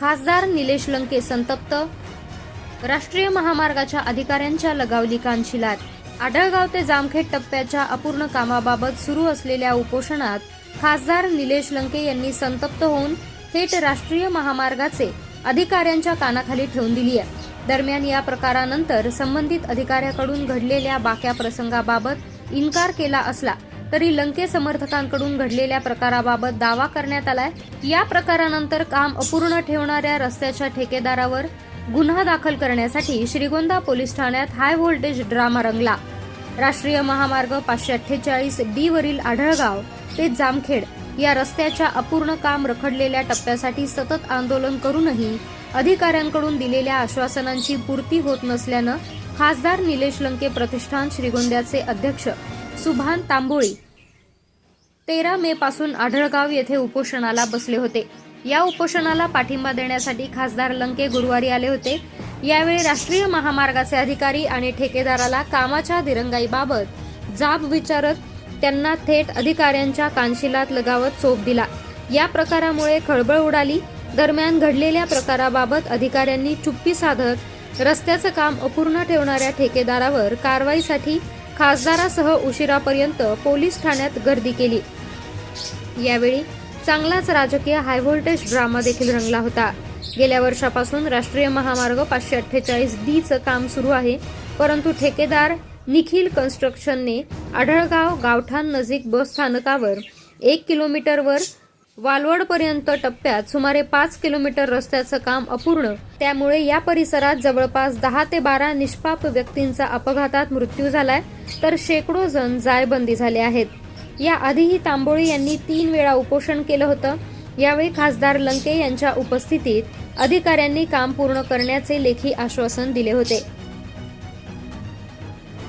खासदार निलेश लंके संतप्त. राष्ट्रीय महामार्गाच्या अधिकाऱ्यांच्या लगावली कानशिलात. आढळगाव ते जामखेड टप्प्याच्या अपूर्ण कामाबाबत सुरू असलेल्या उपोषणात खासदार निलेश लंके यांनी संतप्त होऊन थेट राष्ट्रीय महामार्गाचे अधिकाऱ्यांच्या कानाखाली ठेवून दिली आहे. दरम्यान या प्रकारानंतर संबंधित अधिकाऱ्याकडून घडलेल्या बाक्या प्रसंगाबाबत इन्कार केला असला तरी लंके समर्थकांकडून घडलेल्या प्रकाराबाबत दावा करण्यात आलाय. या प्रकारानंतर काम अपूर्ण ठेवणाऱ्या रस्त्याच्या ठेकेदारावर गुन्हा दाखल करण्यासाठी श्रीगोंदा पोलीस ठाण्यात हाय व्होल्टेज ड्रामा रंगला. राष्ट्रीय महामार्ग 548D वरील आढळगाव ते जामखेड या रस्त्याच्या अपूर्ण काम रखडलेल्या टप्प्यासाठी सतत आंदोलन करूनही अधिकाऱ्यांकडून दिलेल्या आश्वासनांची पूर्ती होत नसल्यानं खासदार निलेश लंके प्रतिष्ठान श्रीगोंद्याचे अध्यक्ष सुभान तांबोळी 13 मे पासून आढळगाव येथे उपोषणाला बसले होते. या उपोषणाला पाठिंबा देण्यासाठी खासदार लंके गुरुवारी आले होते. यावेळी राष्ट्रीय महामार्गाचे अधिकारी आणि ठेकेदाराला कामाच्या दिरंगाईबाबत जाब विचारत त्यांना थेट अधिकाऱ्यांच्या कानशिलात लगावत चोप दिला. या प्रकारामुळे खळबळ उडाली. दरम्यान घडलेल्या प्रकाराबाबत अधिकाऱ्यांनी चुप्पी साधत रस्त्याचं काम अपूर्ण ठेवणाऱ्या ठेकेदारावर कारवाईसाठी खासदारासह उशिरापर्यंत पोलीस ठाण्यात गर्दी केली. यावेळी चांगलाच राजकीय हाय व्होल्टेज ड्रामा देखील रंगला होता. गेल्या वर्षापासून राष्ट्रीय महामार्ग 548Dचं काम सुरू आहे, परंतु ठेकेदार निखिल कन्स्ट्रक्शनने आढळगाव गावठाण नजीक बस स्थानकावर 1 किलोमीटरवर वालवडपर्यंत टप्प्यात सुमारे 5 किलोमीटर रस्त्याचं काम अपूर्ण, त्यामुळे या परिसरात जवळपास 10 ते 12 निष्पाप व्यक्तींचा अपघातात मृत्यू झालाय, तर शेकडो जण जायबंदी झाले आहेत. याआधीही तांबोळी यांनी 3 वेळा उपोषण केलं होतं. यावेळी खासदार लंके यांच्या उपस्थितीत अधिकाऱ्यांनी काम पूर्ण करण्याचे लेखी आश्वासन दिले होते.